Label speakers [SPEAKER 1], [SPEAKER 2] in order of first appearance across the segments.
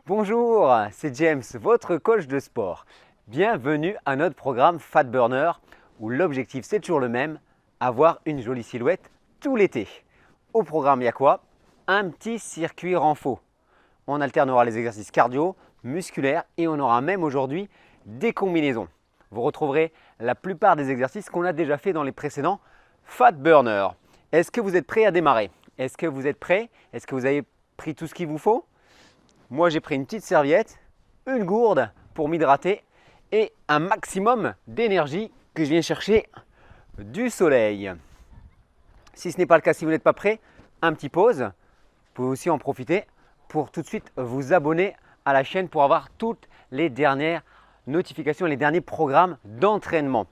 [SPEAKER 1] Bonjour, c'est James, votre coach de sport. Bienvenue à notre programme Fat Burner où l'objectif c'est toujours le même, avoir une jolie silhouette tout l'été. Au programme, il y a quoi? Un petit circuit renfo. On alternera les exercices cardio, musculaires et on aura même aujourd'hui des combinaisons. Vous retrouverez la plupart des exercices qu'on a déjà fait dans les précédents Fat Burner. Est-ce que vous êtes prêts à démarrer? Est-ce que vous êtes prêts? Est-ce que vous avez pris tout ce qu'il vous faut? Moi, j'ai pris une petite serviette, une gourde pour m'hydrater et un maximum d'énergie que je viens chercher du soleil. Si ce n'est pas le cas, si vous n'êtes pas prêt, un petit pause. Vous pouvez aussi en profiter pour tout de suite vous abonner à la chaîne pour avoir toutes les dernières notifications et les derniers programmes d'entraînement.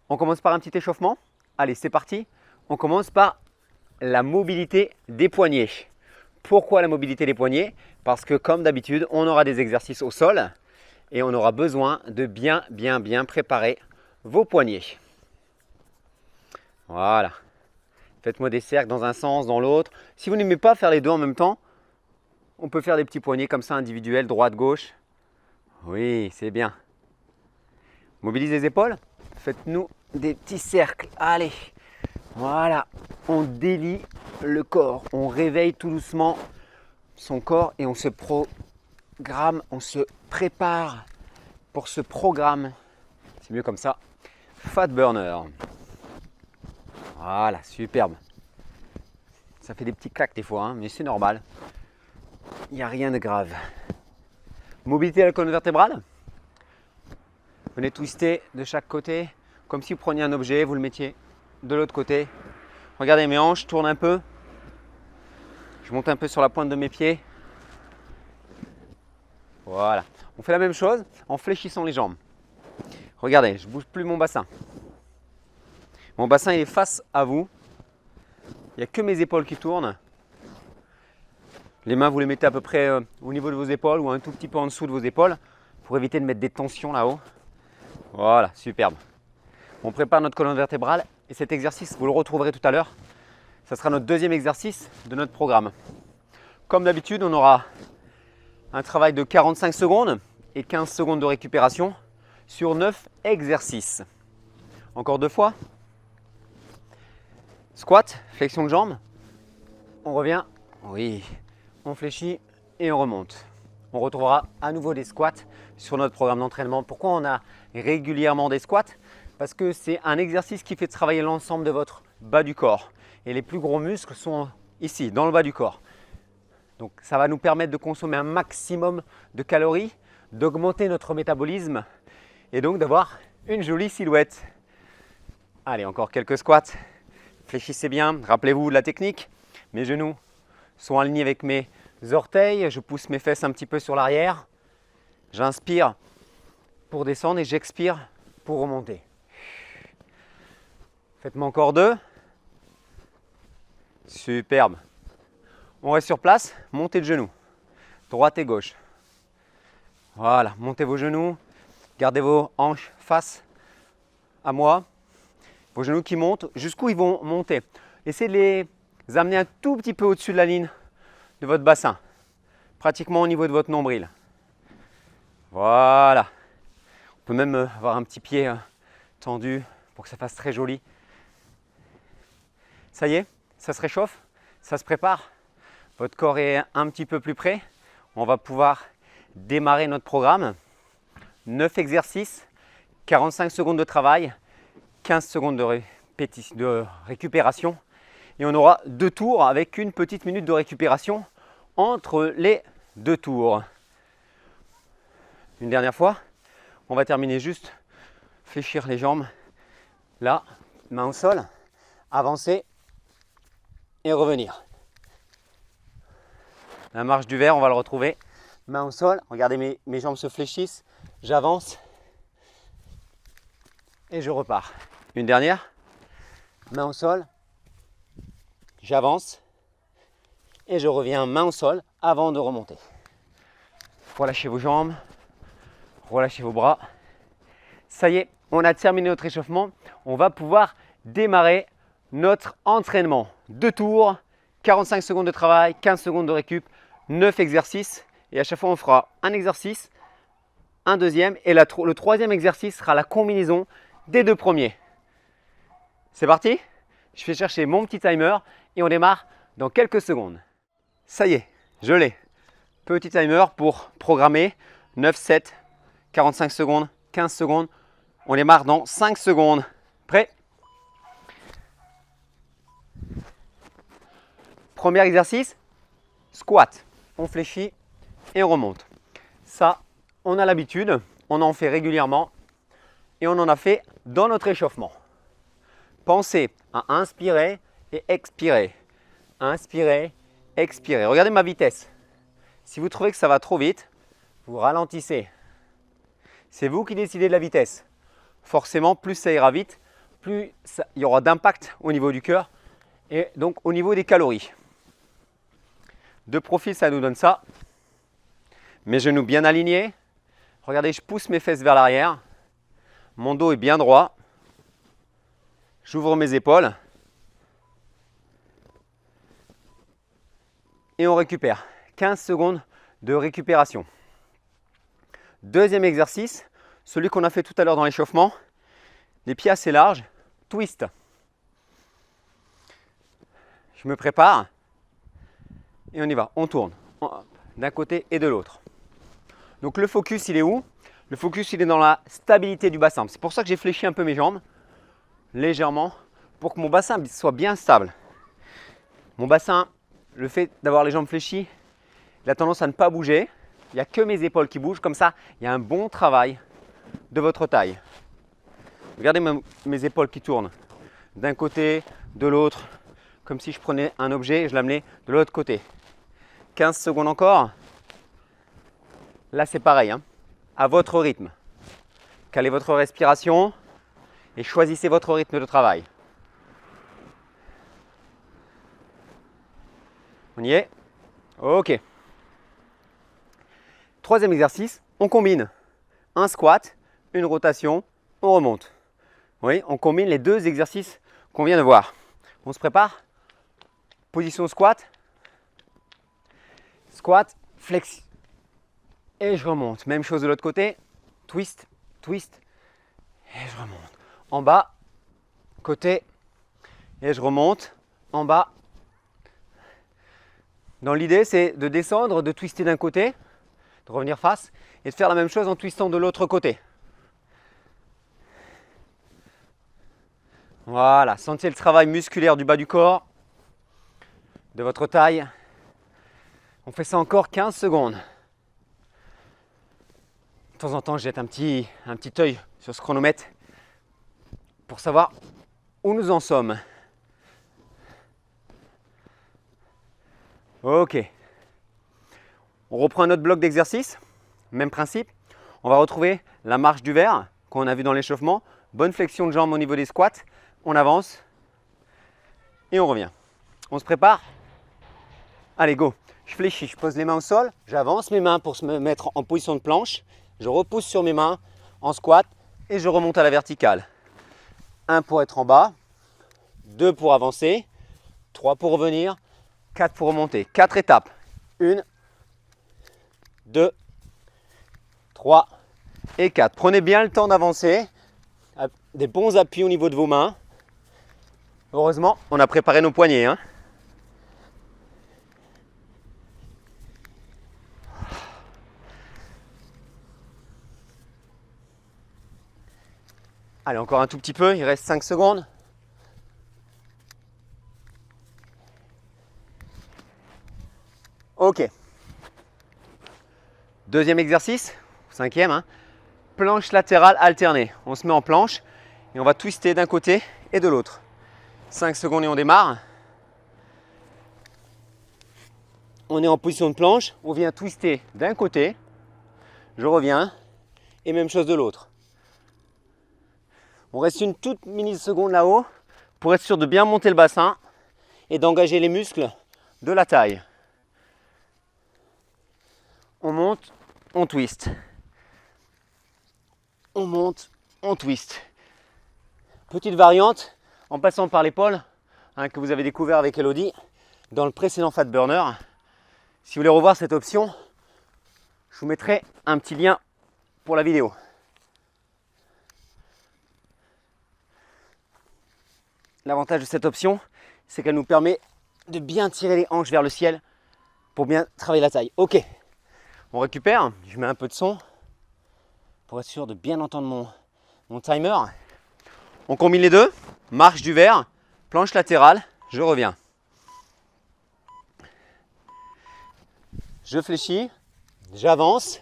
[SPEAKER 1] On commence par un petit échauffement. Allez, c'est parti. On commence par la mobilité des poignets. Pourquoi la mobilité des poignets? Parce que comme d'habitude, on aura des exercices au sol et on aura besoin de bien préparer vos poignets. Voilà. Faites-moi des cercles dans un sens, dans l'autre. Si vous n'aimez pas faire les deux en même temps, on peut faire des petits poignets comme ça individuels, droite, gauche. Oui, c'est bien. Mobilise les épaules. Faites-nous des petits cercles. Allez. Voilà. On délie le corps. On réveille tout doucement son corps et on se programme, on se prépare pour ce programme. C'est mieux comme ça. Fat Burner. Voilà, superbe. Ça fait des petits claques des fois, hein, mais c'est normal. Il n'y a rien de grave. Mobilité de la colonne vertébrale. Venez twister de chaque côté, comme si vous preniez un objet, vous le mettiez de l'autre côté. Regardez mes hanches, tourne un peu. Je monte un peu sur la pointe de mes pieds. Voilà. On fait la même chose en fléchissant les jambes. Regardez, je ne bouge plus mon bassin. Mon bassin il est face à vous. Il n'y a que mes épaules qui tournent. Les mains, vous les mettez à peu près au niveau de vos épaules ou un tout petit peu en dessous de vos épaules pour éviter de mettre des tensions là-haut. Voilà, superbe. On prépare notre colonne vertébrale et cet exercice, vous le retrouverez tout à l'heure. Ça sera notre deuxième exercice de notre programme. Comme d'habitude, on aura un travail de 45 secondes et 15 secondes de récupération sur 9 exercices. Encore deux fois. Squat, flexion de jambes. On revient. Oui. On fléchit et on remonte. On retrouvera à nouveau des squats sur notre programme d'entraînement. Pourquoi on a régulièrement des squats? Parce que c'est un exercice qui fait travailler l'ensemble de votre bas du corps. Et les plus gros muscles sont ici, dans le bas du corps. Donc ça va nous permettre de consommer un maximum de calories, d'augmenter notre métabolisme et donc d'avoir une jolie silhouette. Allez, encore quelques squats. Fléchissez bien, rappelez-vous la technique. Mes genoux sont alignés avec mes orteils, je pousse mes fesses un petit peu sur l'arrière. J'inspire pour descendre et j'expire pour remonter. Faites-moi encore deux. Superbe. On reste sur place, montez de genoux, droite et gauche. Voilà, montez vos genoux, gardez vos hanches face à moi. Vos genoux qui montent, jusqu'où ils vont monter. Essayez de les amener un tout petit peu au-dessus de la ligne de votre bassin, pratiquement au niveau de votre nombril. Voilà. On peut même avoir un petit pied tendu pour que ça fasse très joli. Ça y est, ça se réchauffe, ça se prépare. Votre corps est un petit peu plus prêt. On va pouvoir démarrer notre programme. 9 exercices, 45 secondes de travail, 15 secondes de récupération. Et on aura 2 tours avec une petite minute de récupération entre les 2 tours. Une dernière fois, on va terminer juste, fléchir les jambes. Là, main au sol, avancer et revenir. La marche du verre, on va le retrouver. Main au sol, regardez mes jambes se fléchissent. J'avance et je repars. Une dernière. Main au sol. J'avance et je reviens main au sol avant de remonter. Relâchez vos jambes. Relâchez vos bras. Ça y est, on a terminé notre échauffement. On va pouvoir démarrer notre entraînement. 2 tours, 45 secondes de travail, 15 secondes de récup, 9 exercices Et à chaque fois, on fera un exercice, un deuxième. Et le troisième exercice sera la combinaison des deux premiers. C'est parti? Je vais chercher mon petit timer et on démarre dans quelques secondes. Ça y est, je l'ai. Petit timer pour programmer 9, 7, 45 secondes, 15 secondes. On démarre dans 5 secondes. Prêt? Premier exercice, squat. On fléchit et on remonte. Ça, on a l'habitude, on en fait régulièrement et on en a fait dans notre échauffement. Pensez à inspirer et expirer. Inspirer, expirer. Regardez ma vitesse. Si vous trouvez que ça va trop vite, vous ralentissez. C'est vous qui décidez de la vitesse. Forcément, plus ça ira vite, plus il y aura d'impact au niveau du cœur et donc au niveau des calories. De profil, ça nous donne ça. Mes genoux bien alignés. Regardez, je pousse mes fesses vers l'arrière. Mon dos est bien droit. J'ouvre mes épaules. Et on récupère. 15 secondes de récupération. Deuxième exercice, celui qu'on a fait tout à l'heure dans l'échauffement. Les pieds assez larges, twist. Je me prépare et on y va. On tourne d'un côté et de l'autre. Donc le focus, il est où? Le focus, il est dans la stabilité du bassin. C'est pour ça que j'ai fléchi un peu mes jambes, légèrement, pour que mon bassin soit bien stable. Mon bassin, le fait d'avoir les jambes fléchies, il a tendance à ne pas bouger. Il n'y a que mes épaules qui bougent. Comme ça, il y a un bon travail de votre taille. Regardez mes épaules qui tournent d'un côté, de l'autre, comme si je prenais un objet et je l'amenais de l'autre côté. 15 secondes encore. Là, c'est pareil, hein, à votre rythme. Calez votre respiration et choisissez votre rythme de travail. On y est? Ok. Troisième exercice, on combine un squat, une rotation, on remonte. Oui, on combine les deux exercices qu'on vient de voir. On se prépare. Position squat. Squat, flex. Et je remonte. Même chose de l'autre côté. Twist, twist. Et je remonte. En bas, côté. Et je remonte. En bas. Dans l'idée, c'est de descendre, de twister d'un côté, de revenir face et de faire la même chose en twistant de l'autre côté. Voilà, sentez le travail musculaire du bas du corps, de votre taille. On fait ça encore 15 secondes. De temps en temps, je jette un petit œil sur ce chronomètre pour savoir où nous en sommes. Ok. On reprend notre bloc d'exercice. Même principe. On va retrouver la marche du verre qu'on a vu dans l'échauffement. Bonne flexion de jambes au niveau des squats. On avance et on revient. On se prépare. Allez, go. Je fléchis, je pose les mains au sol. J'avance mes mains pour me mettre en position de planche. Je repousse sur mes mains en squat et je remonte à la verticale. 1 pour être en bas, 2 pour avancer, 3 pour revenir, 4 pour remonter. 4 étapes. 1, 2, 3 et 4. Prenez bien le temps d'avancer. Des bons appuis au niveau de vos mains. Heureusement, on a préparé nos poignets, hein. Allez, encore un tout petit peu, il reste 5 secondes. Ok. Deuxième exercice, cinquième, hein. Planche latérale alternée. On se met en planche et on va twister d'un côté et de l'autre. 5 secondes et on démarre. On est en position de planche, on vient twister d'un côté, je reviens et même chose de l'autre. On reste une toute milliseconde là-haut pour être sûr de bien monter le bassin et d'engager les muscles de la taille. On monte, on twist. On monte, on twist. Petite variante en passant par l'épaule, hein, que vous avez découvert avec Elodie dans le précédent Fat Burner. Si vous voulez revoir cette option, vous mettrai un petit lien pour la vidéo. L'avantage de cette option, c'est qu'elle nous permet de bien tirer les hanches vers le ciel pour bien travailler la taille. Ok, on récupère, je mets un peu de son pour être sûr de bien entendre mon timer. On combine les deux, marche du verre, planche latérale, je reviens. Je fléchis, j'avance,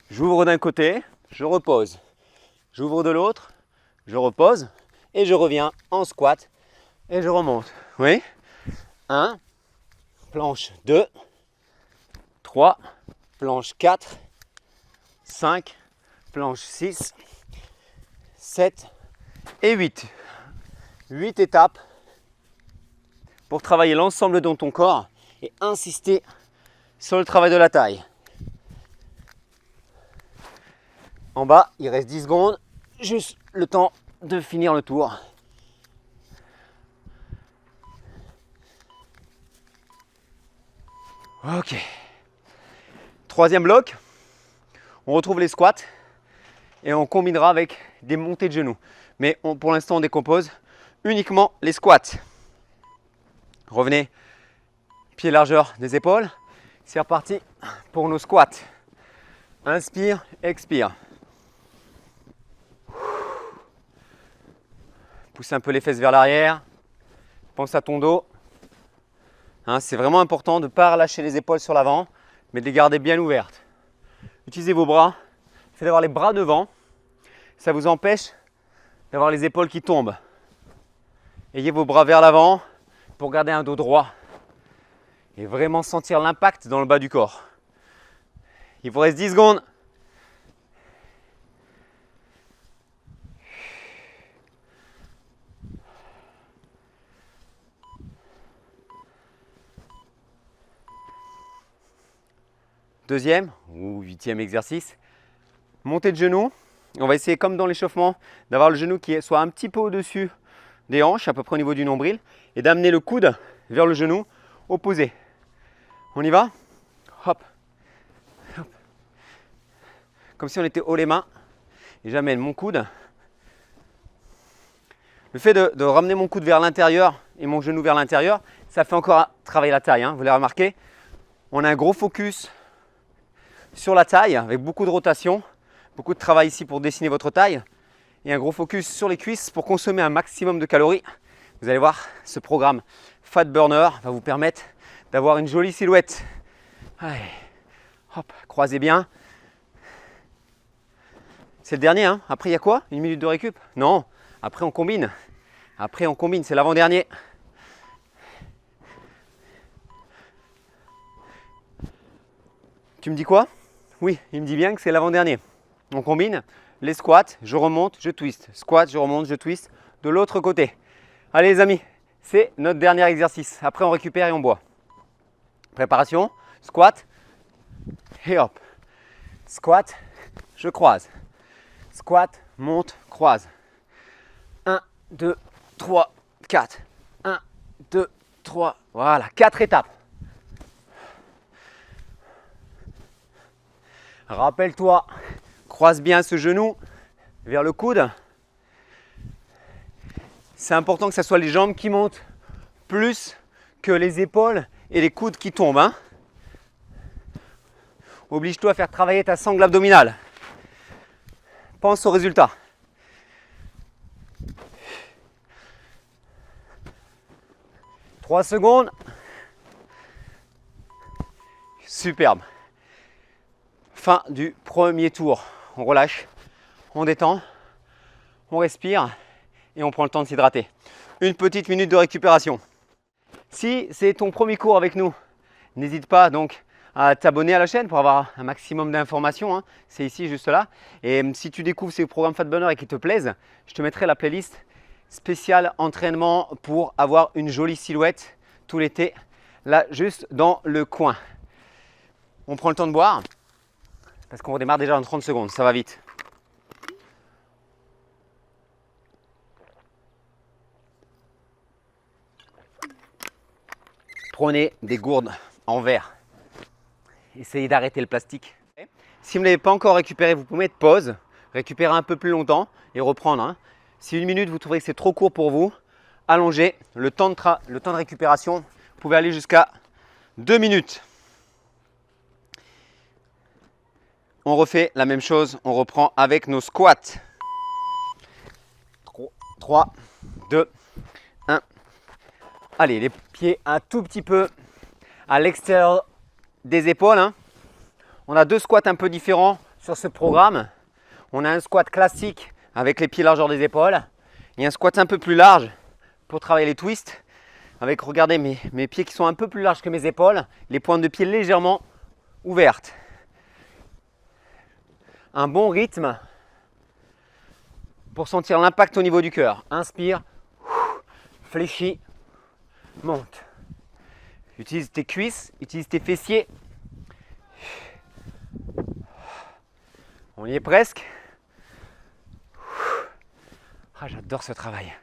[SPEAKER 1] j'ouvre d'un côté, je repose. J'ouvre de l'autre, je repose et je reviens en squat et je remonte. Oui, 1, planche 2, 3, planche 4, 5, planche 6, 7 et 8. 8 étapes pour travailler l'ensemble de ton corps et insister sur le travail de la taille. En bas, il reste 10 secondes, juste le temps de finir le tour. Ok. Troisième bloc, on retrouve les squats et on combinera avec des montées de genoux. Mais pour l'instant, on décompose uniquement les squats. Revenez, pied largeur des épaules. C'est reparti pour nos squats. Inspire, expire. Pousse un peu les fesses vers l'arrière. Pense à ton dos. Hein, c'est vraiment important de ne pas relâcher les épaules sur l'avant, mais de les garder bien ouvertes. Utilisez vos bras. Le fait d'avoir les bras devant, ça vous empêche d'avoir les épaules qui tombent. Ayez vos bras vers l'avant pour garder un dos droit et vraiment sentir l'impact dans le bas du corps. Il vous reste 10 secondes. Deuxième ou huitième exercice, montée de genoux. On va essayer comme dans l'échauffement d'avoir le genou qui soit un petit peu au-dessus des hanches, à peu près au niveau du nombril, et d'amener le coude vers le genou opposé. On y va? Hop, hop. Comme si on était haut les mains. Et j'amène mon coude. Le fait de ramener mon coude vers l'intérieur et mon genou vers l'intérieur, ça fait encore travailler la taille. Vous l'avez remarqué. On a un gros focus sur la taille avec beaucoup de rotation, beaucoup de travail ici pour dessiner votre taille et un gros focus sur les cuisses pour consommer un maximum de calories. Vous allez voir, ce programme Fat Burner va vous permettre d'avoir une jolie silhouette. Allez, hop, croisez bien. C'est le dernier, hein. Après il y a quoi? Une minute de récup? Non, après on combine. Après on combine, c'est l'avant-dernier. Tu me dis quoi? Oui, il me dit bien que c'est l'avant-dernier. On combine les squats, je remonte, je twist. Squat, je remonte, je twist de l'autre côté. Allez les amis, c'est notre dernier exercice. Après on récupère et on boit. Préparation, squat et hop. Squat, je croise. Squat, monte, croise. 1, 2, 3, 4. 1, 2, 3. Voilà, 4 étapes. Rappelle-toi, croise bien ce genou vers le coude. C'est important que ce soit les jambes qui montent plus que les épaules et les coudes qui tombent. Oblige-toi à faire travailler ta sangle abdominale. Pense au résultat. « 3 secondes. Superbe. Fin du premier tour. On relâche, on détend, on respire et on prend le temps de s'hydrater. Une petite minute de récupération. Si c'est ton premier cours avec nous, n'hésite pas donc à t'abonner à la chaîne pour avoir un maximum d'informations. C'est ici, juste là. Et si tu découvres ces programmes Fat Burner et qui te plaisent, je te mettrai la playlist spéciale entraînement pour avoir une jolie silhouette tout l'été, là juste dans le coin. On prend le temps de boire. Parce qu'on redémarre déjà dans 30 secondes, ça va vite. Prenez des gourdes en verre. Essayez d'arrêter le plastique. Si vous ne l'avez pas encore récupéré, vous pouvez mettre pause, récupérer un peu plus longtemps et reprendre. Hein. Si 1 minute, vous trouvez que c'est trop court pour vous, allongez le temps de récupération. Vous pouvez aller jusqu'à 2 minutes. On refait la même chose, on reprend avec nos squats. 3, 2, 1. Allez, les pieds un tout petit peu à l'extérieur des épaules. Hein. On a 2 squats un peu différents sur ce programme. On a un squat classique avec les pieds largeur des épaules. Il y a un squat un peu plus large pour travailler les twists. Avec, regardez, mes pieds qui sont un peu plus larges que mes épaules. Les pointes de pied légèrement ouvertes. Un bon rythme pour sentir l'impact au niveau du cœur. Inspire, fléchis, monte. Utilise tes cuisses, utilise tes fessiers. On y est presque. Ah, j'adore ce travail.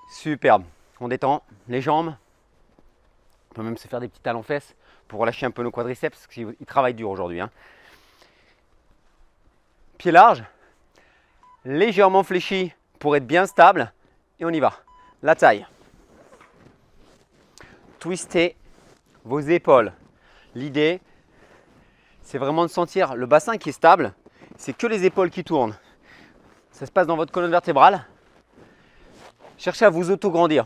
[SPEAKER 1] Superbe. On détend les jambes. On peut même se faire des petits talons-fesses pour relâcher un peu nos quadriceps parce qu'ils travaillent dur aujourd'hui. Hein. Pieds larges, légèrement fléchis pour être bien stable. Et on y va. La taille. Twistez vos épaules. L'idée, c'est vraiment de sentir le bassin qui est stable. C'est que les épaules qui tournent. Ça se passe dans votre colonne vertébrale. Cherchez à vous auto-grandir.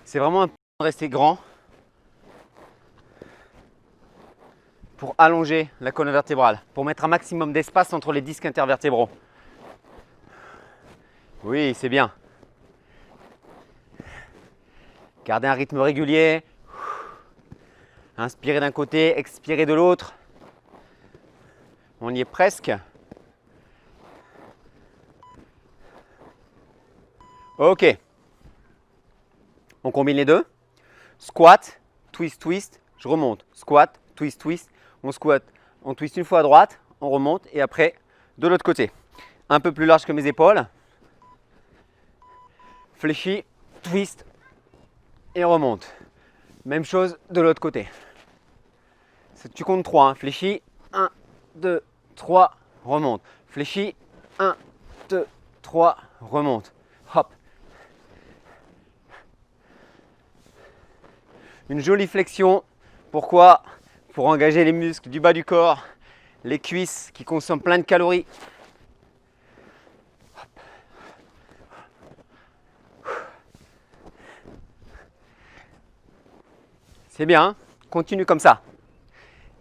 [SPEAKER 1] C'est vraiment important de rester grand pour allonger la colonne vertébrale, pour mettre un maximum d'espace entre les disques intervertébraux. Oui, c'est bien. Gardez un rythme régulier. Inspirez d'un côté, expirez de l'autre. On y est presque. Ok. On combine les deux. Squat, twist, twist. Je remonte. Squat, twist, twist. On squat. On twist une fois à droite. On remonte. Et après, de l'autre côté. Un peu plus large que mes épaules. Fléchis, twist. Et remonte. Même chose de l'autre côté. Tu comptes 3. Hein. Fléchis. 1, 2, 3. Remonte. Fléchis. 1, 2, 3. Remonte. Hop. Une jolie flexion. Pourquoi? Pour engager les muscles du bas du corps, les cuisses qui consomment plein de calories. C'est bien, hein? Continue comme ça.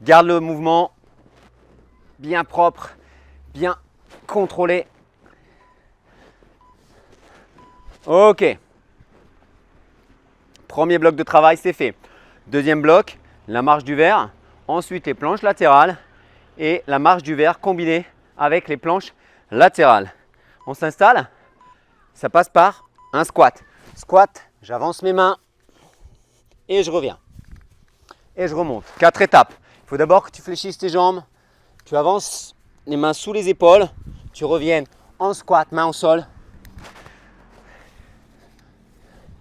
[SPEAKER 1] Garde le mouvement bien propre, bien contrôlé. Ok. Premier bloc de travail, c'est fait. Deuxième bloc, la marche du verre. Ensuite, les planches latérales et la marche du verre combinée avec les planches latérales. On s'installe. Ça passe par un squat. Squat, j'avance mes mains et je reviens. Et je remonte. 4 étapes. Il faut d'abord que tu fléchisses tes jambes. Tu avances les mains sous les épaules. Tu reviennes en squat, main au sol.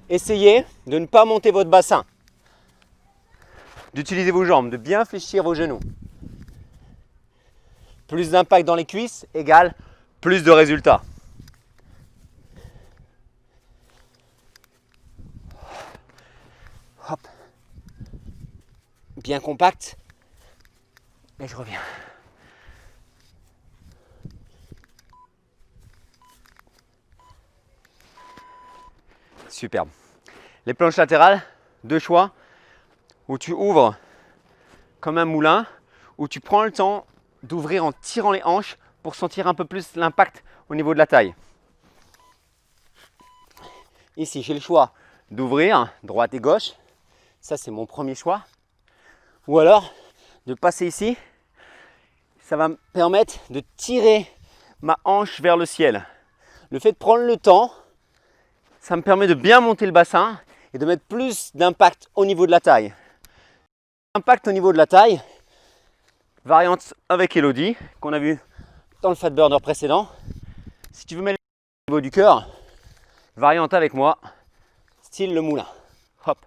[SPEAKER 1] Essayez de ne pas monter votre bassin. D'utiliser vos jambes, de bien fléchir vos genoux. Plus d'impact dans les cuisses égale plus de résultats. Hop. Bien compact. Et je reviens. Superbe. Les planches latérales, 2 choix. Où tu ouvres comme un moulin, où tu prends le temps d'ouvrir en tirant les hanches pour sentir un peu plus l'impact au niveau de la taille. Ici, j'ai le choix d'ouvrir droite et gauche. Ça, c'est mon premier choix. Ou alors, de passer ici. Ça va me permettre de tirer ma hanche vers le ciel. Le fait de prendre le temps, ça me permet de bien monter le bassin et de mettre plus d'impact au niveau de la taille. Impact au niveau de la taille, variante avec Elodie, qu'on a vu dans le Fat Burner précédent. Si tu veux mettre au niveau du cœur, variante avec moi, style le moulin. Hop.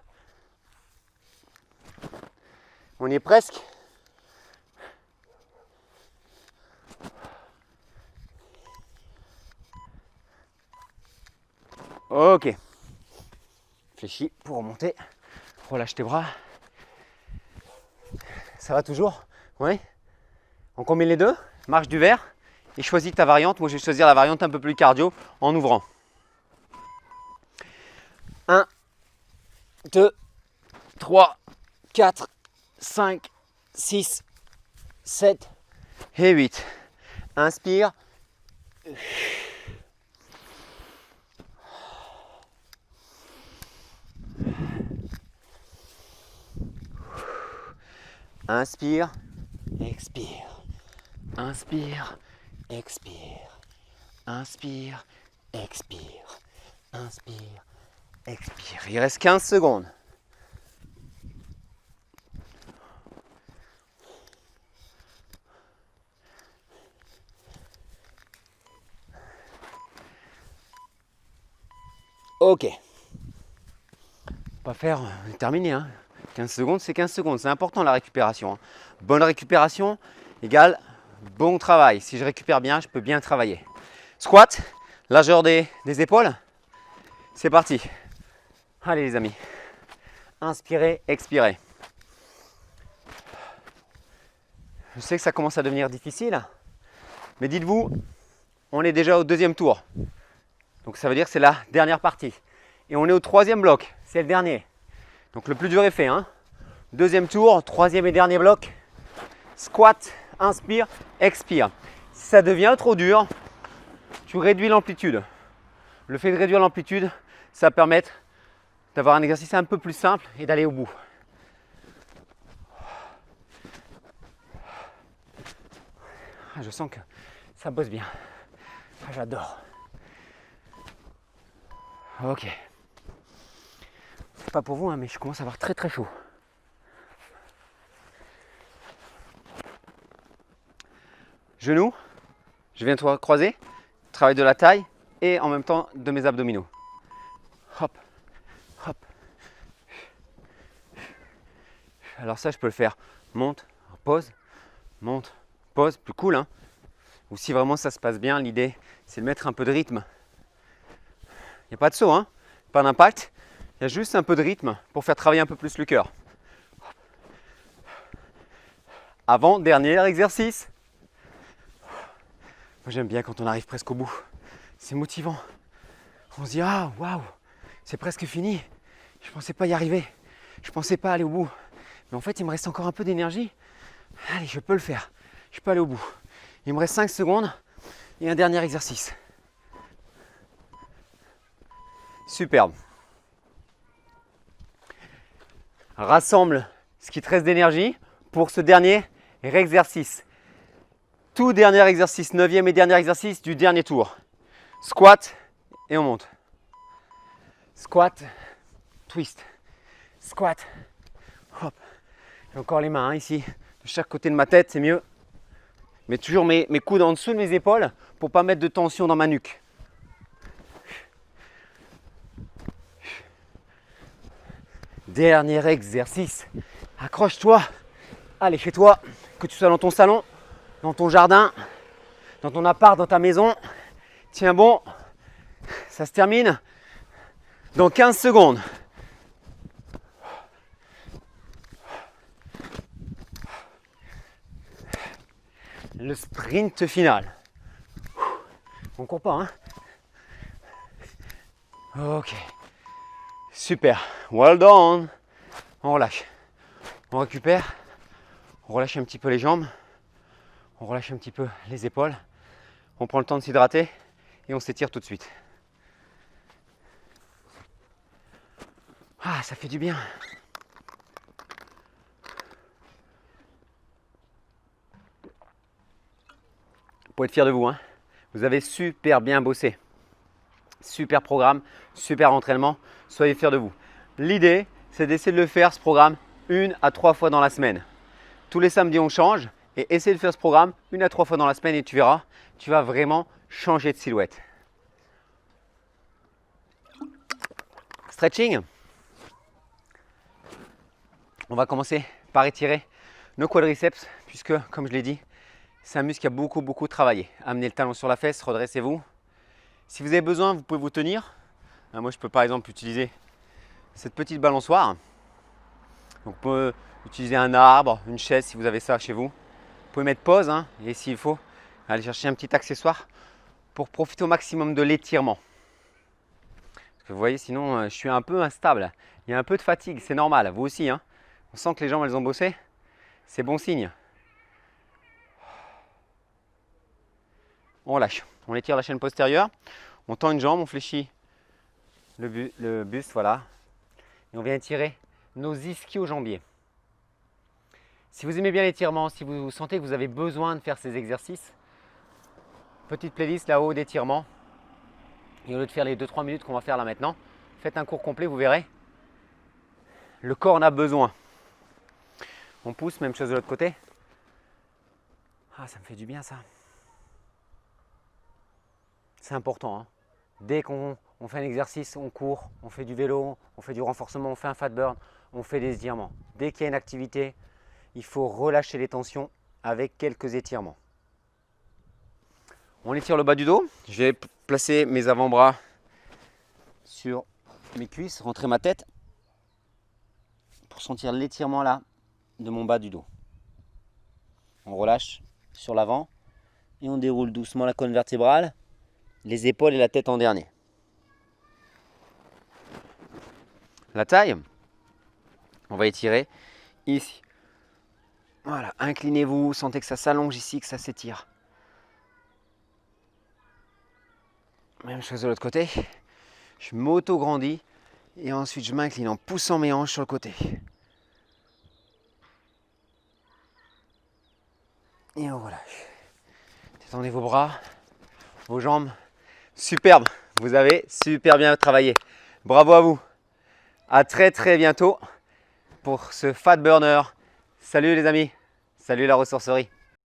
[SPEAKER 1] On y est presque. Ok. Fléchis pour remonter. Relâche tes bras. Ça va toujours? Oui. On combine les deux. Marche du vert. Et choisis ta variante. Moi, je vais choisir la variante un peu plus cardio en ouvrant. 1, 2, 3, 4, 5, 6, 7 et 8. Inspire. Inspire, expire. Inspire, expire. Inspire, expire. Inspire, expire. Il reste 15 secondes. Ok. Pas faire terminer. 15 secondes, c'est 15 secondes. C'est important la récupération. Bonne récupération égale bon travail. Si je récupère bien, je peux bien travailler. Squat, largeur des épaules. C'est parti. Allez les amis. Inspirez, expirez. Je sais que ça commence à devenir difficile, mais dites-vous, on est déjà au deuxième tour. Donc ça veut dire que c'est la dernière partie. Et on est au troisième bloc, c'est le dernier. Donc le plus dur est fait. Deuxième tour, troisième et dernier bloc. Squat, inspire, expire. Si ça devient trop dur, tu réduis l'amplitude. Le fait de réduire l'amplitude, ça va permettre d'avoir un exercice un peu plus simple et d'aller au bout. Je sens que ça bosse bien. J'adore. Ok. C'est pas pour vous, mais je commence à avoir très très chaud. Genoux, je viens de croiser, travail de la taille et en même temps de mes abdominaux. Hop, hop. Alors ça, je peux le faire monte, pause, plus cool. Ou si vraiment ça se passe bien, l'idée c'est de mettre un peu de rythme. Il n'y a pas de saut, pas d'impact. Il y a juste un peu de rythme pour faire travailler un peu plus le cœur. Avant, dernier exercice. Moi j'aime bien quand on arrive presque au bout. C'est motivant. On se dit ah waouh, c'est presque fini. Je pensais pas y arriver. Je pensais pas aller au bout. Mais en fait il me reste encore un peu d'énergie. Allez, je peux le faire. Je peux aller au bout. Il me reste 5 secondes et un dernier exercice. Superbe. Rassemble ce qui te reste d'énergie pour ce dernier exercice. Tout dernier exercice, 9e et dernier exercice du dernier tour. Squat et on monte. Squat, twist. Squat, hop. J'ai encore les mains ici, de chaque côté de ma tête, c'est mieux. Mais toujours mes coudes en dessous de mes épaules pour ne pas mettre de tension dans ma nuque. Dernier exercice. Accroche-toi. Allez, chez toi, que tu sois dans ton salon, dans ton jardin, dans ton appart, dans ta maison. Tiens bon, ça se termine dans 15 secondes. Le sprint final. On court pas, Ok. Super. Well done. On relâche. On récupère. On relâche un petit peu les jambes. On relâche un petit peu les épaules. On prend le temps de s'hydrater et on s'étire tout de suite. Ah, ça fait du bien. Vous pouvez être fiers de vous. Vous avez super bien bossé. Super programme, super entraînement. Soyez fiers de vous. L'idée, c'est d'essayer de le faire, ce programme, 1 à 3 fois dans la semaine. Tous les samedis, on change. Et essaye de faire ce programme 1 à 3 fois dans la semaine et tu verras, tu vas vraiment changer de silhouette. Stretching. On va commencer par étirer nos quadriceps puisque, comme je l'ai dit, c'est un muscle qui a beaucoup travaillé. Amenez le talon sur la fesse, redressez-vous. Si vous avez besoin, vous pouvez vous tenir. Moi, je peux par exemple utiliser cette petite balançoire. Donc, vous pouvez utiliser un arbre, une chaise si vous avez ça chez vous. Vous pouvez mettre pause et s'il faut, aller chercher un petit accessoire pour profiter au maximum de l'étirement. Parce que vous voyez, sinon, je suis un peu instable. Il y a un peu de fatigue, c'est normal. Vous aussi, On sent que les jambes, elles ont bossé. C'est bon signe. On relâche. On étire la chaîne postérieure. On tend une jambe, on fléchit le buste, voilà. Et on vient étirer nos ischio-jambiers. Si vous aimez bien l'étirement, si vous sentez que vous avez besoin de faire ces exercices, petite playlist là-haut d'étirement. Et au lieu de faire les 2-3 minutes qu'on va faire là maintenant, faites un cours complet, vous verrez. Le corps en a besoin. On pousse, même chose de l'autre côté. Ah, ça me fait du bien ça. C'est important. Dès qu'on fait un exercice, on court, on fait du vélo, on fait du renforcement, on fait un fat burn, on fait des étirements. Dès qu'il y a une activité, il faut relâcher les tensions avec quelques étirements. On étire le bas du dos. Je vais placer mes avant-bras sur mes cuisses, rentrer ma tête pour sentir l'étirement là de mon bas du dos. On relâche sur l'avant et on déroule doucement la colonne vertébrale, les épaules et la tête en dernier. La taille, on va étirer ici. Voilà, inclinez-vous, sentez que ça s'allonge ici, que ça s'étire. Même chose de l'autre côté. Je m'auto-grandis et ensuite je m'incline en poussant mes hanches sur le côté. Et on relâche. Détendez vos bras, vos jambes. Superbe, vous avez super bien travaillé. Bravo à vous. À très bientôt pour ce Fat Burner. Salut les amis, salut la ressourcerie.